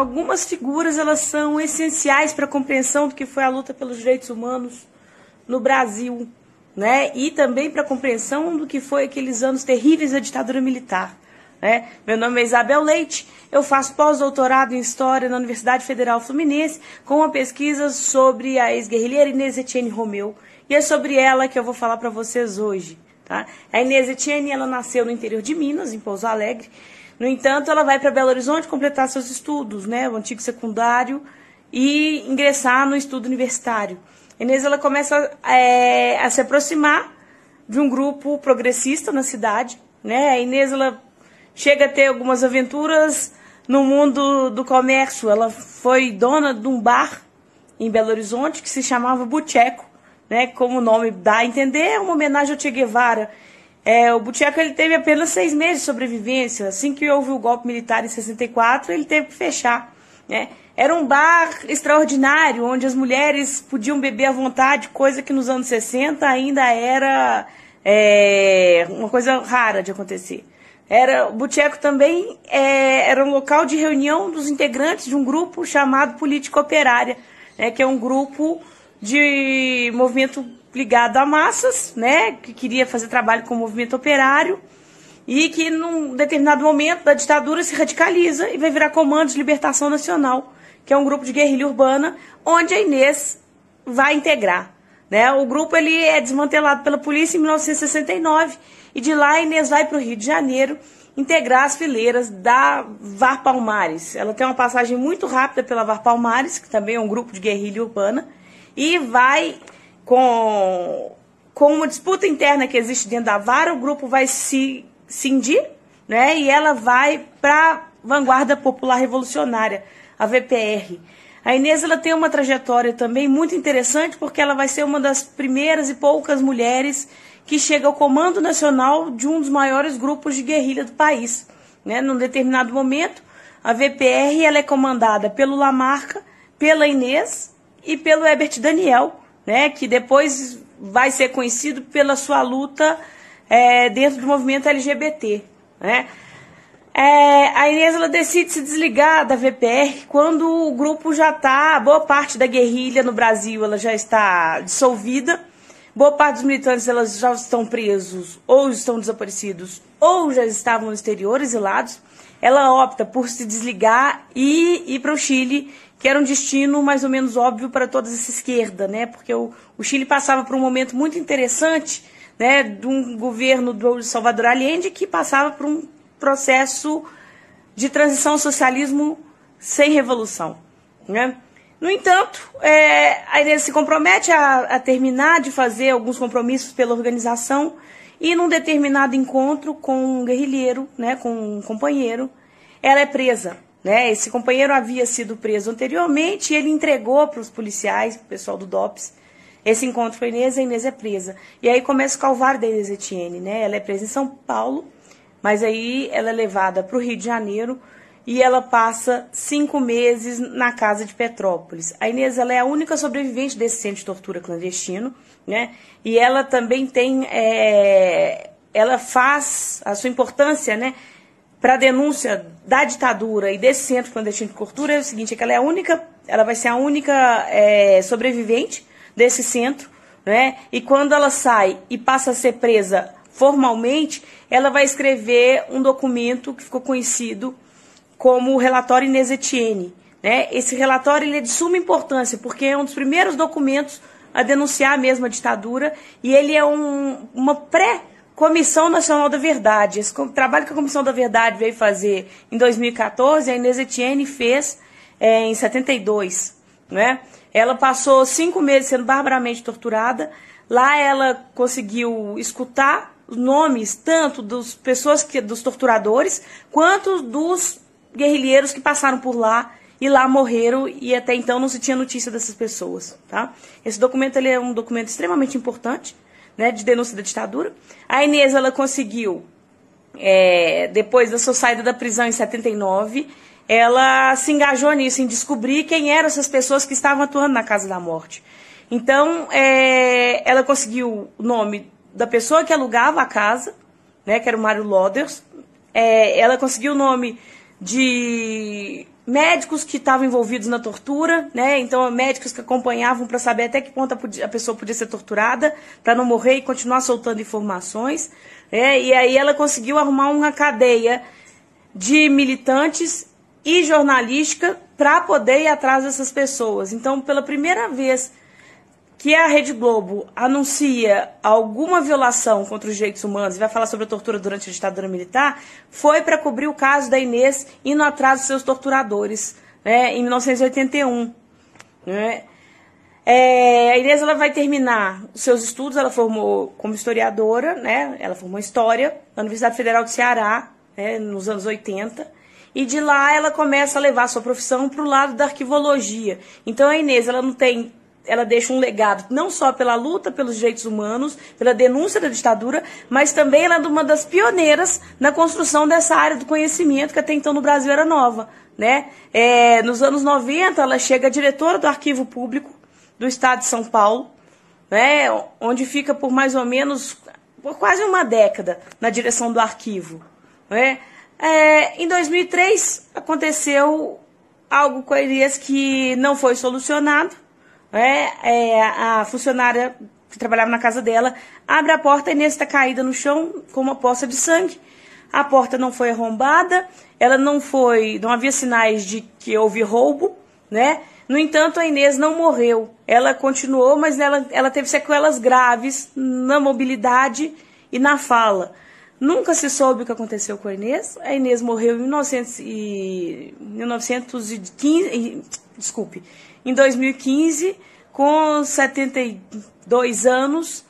algumas figuras elas são essenciais para a compreensão do que foi a luta pelos direitos humanos no Brasil, né? E também para a compreensão do que foi aqueles anos terríveis da ditadura militar. Né? Meu nome é Isabel Leite, eu faço pós-doutorado em História na Universidade Federal Fluminense com uma pesquisa sobre a ex-guerrilheira Inês Etienne Romeu, e é sobre ela que eu vou falar para vocês hoje. Tá? A Inês Etienne, ela nasceu no interior de Minas, em Pouso Alegre. No entanto, ela vai para Belo Horizonte completar seus estudos, né, o antigo secundário, e ingressar no estudo universitário. A Inês ela começa a se aproximar de um grupo progressista na cidade. Né? A Inês ela chega a ter algumas aventuras no mundo do comércio. Ela foi dona de um bar em Belo Horizonte que se chamava Bucheco, né? Como o nome dá a entender, é uma homenagem ao Che Guevara. O Bucheco ele teve apenas 6 meses de sobrevivência. Assim que houve o golpe militar em 64, ele teve que fechar. Né? Era um bar extraordinário, onde as mulheres podiam beber à vontade, coisa que nos anos 60 ainda era uma coisa rara de acontecer. O Bucheco também era um local de reunião dos integrantes de um grupo chamado Política Operária, né, que é um grupo de movimento ligado a massas, né, que queria fazer trabalho com o movimento operário e que, num determinado momento da ditadura, se radicaliza e vai virar Comando de Libertação Nacional, que é um grupo de guerrilha urbana, onde a Inês vai integrar. Né? O grupo ele é desmantelado pela polícia em 1969 e de lá a Inês vai para o Rio de Janeiro integrar as fileiras da VAR Palmares. Ela tem uma passagem muito rápida pela VAR Palmares, que também é um grupo de guerrilha urbana, e vai com uma disputa interna que existe dentro da VAR, o grupo vai se cindir, né? E ela vai para a Vanguarda Popular Revolucionária, a VPR. A Inês ela tem uma trajetória também muito interessante, porque ela vai ser uma das primeiras e poucas mulheres que chega ao comando nacional de um dos maiores grupos de guerrilha do país. Né? Num determinado momento, a VPR ela é comandada pelo Lamarca, pela Inês e pelo Herbert Daniel, né? Que depois vai ser conhecido pela sua luta dentro do movimento LGBT. Né? A Inês ela decide se desligar da VPR quando o grupo já está, boa parte da guerrilha no Brasil ela já está dissolvida, boa parte dos militantes elas já estão presos ou estão desaparecidos ou já estavam no exterior, exilados. Ela opta por se desligar e ir para o Chile, que era um destino mais ou menos óbvio para toda essa esquerda, né? Porque o Chile passava por um momento muito interessante, né, de um governo do Salvador Allende que passava por um processo de transição ao socialismo sem revolução. Né? No entanto, a Inês se compromete a terminar de fazer alguns compromissos pela organização e num determinado encontro com um guerrilheiro, né, com um companheiro, ela é presa. Né? Esse companheiro havia sido preso anteriormente e ele entregou para os policiais, para o pessoal do DOPS, esse encontro com a Inês é presa. E aí começa o calvário da Inês Etienne. Né? Ela é presa em São Paulo, mas aí ela é levada para o Rio de Janeiro e ela passa 5 meses na casa de Petrópolis. A Inês ela é a única sobrevivente desse centro de tortura clandestino, né? E ela também tem, ela faz a sua importância, né, para a denúncia da ditadura e desse centro clandestino de tortura é o seguinte, é que ela vai ser a única sobrevivente desse centro, né? E quando ela sai e passa a ser presa formalmente, ela vai escrever um documento que ficou conhecido como o relatório Inês Etienne. Né? Esse relatório ele é de suma importância, porque é um dos primeiros documentos a denunciar a mesma ditadura, e ele é uma pré-Comissão Nacional da Verdade. Esse trabalho que a Comissão da Verdade veio fazer em 2014, a Inês Etienne fez em 72. Né? Ela passou 5 meses sendo barbaramente torturada. Lá ela conseguiu escutar os nomes tanto dos torturadores quanto dos guerrilheiros que passaram por lá e lá morreram e até então não se tinha notícia dessas pessoas. Tá? Esse documento ele é um documento extremamente importante, né, de denúncia da ditadura. A Inês ela conseguiu, depois da sua saída da prisão em 79, ela se engajou nisso, em descobrir quem eram essas pessoas que estavam atuando na Casa da Morte. Então, ela conseguiu o nome da pessoa que alugava a casa, né, que era o Mário Loders. Ela conseguiu o nome de médicos que estavam envolvidos na tortura, né? Então, médicos que acompanhavam para saber até que ponto a pessoa podia ser torturada, para não morrer e continuar soltando informações. E aí ela conseguiu arrumar uma cadeia de militantes e jornalística para poder ir atrás dessas pessoas. Então, pela primeira vez que a Rede Globo anuncia alguma violação contra os direitos humanos e vai falar sobre a tortura durante a ditadura militar, foi para cobrir o caso da Inês indo atrás dos seus torturadores, né, em 1981. Né? A Inês ela vai terminar os seus estudos, ela formou como historiadora, né, ela formou História na Universidade Federal do Ceará, né, nos anos 80, e de lá ela começa a levar a sua profissão para o lado da arquivologia. Então a Inês ela deixa um legado não só pela luta pelos direitos humanos, pela denúncia da ditadura, mas também ela é uma das pioneiras na construção dessa área do conhecimento que até então no Brasil era nova. Né? Nos anos 90, ela chega a diretora do Arquivo Público do Estado de São Paulo, né? Onde fica por mais ou menos, por quase uma década, na direção do arquivo. Né? Em 2003, aconteceu algo com a Inês que não foi solucionado. A funcionária que trabalhava na casa dela abre a porta, a Inês está caída no chão com uma poça de sangue. A porta não foi arrombada, ela não havia sinais de que houve roubo, né? No entanto, a Inês não morreu. Ela continuou, mas ela teve sequelas graves na mobilidade e na fala. Nunca se soube o que aconteceu com a Inês. A Inês morreu em 2015, com 72 anos,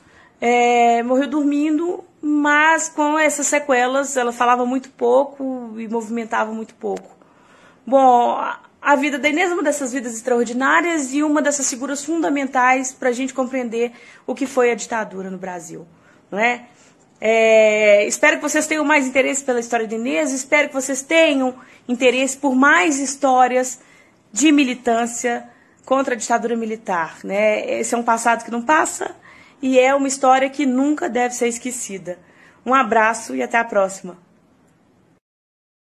morreu dormindo, mas com essas sequelas, ela falava muito pouco e movimentava muito pouco. Bom, a vida da Inês é uma dessas vidas extraordinárias e uma dessas figuras fundamentais para a gente compreender o que foi a ditadura no Brasil. Né? Espero que vocês tenham mais interesse pela história de Inês, espero que vocês tenham interesse por mais histórias de militância contra a ditadura militar. Né? Esse é um passado que não passa e é uma história que nunca deve ser esquecida. Um abraço e até a próxima.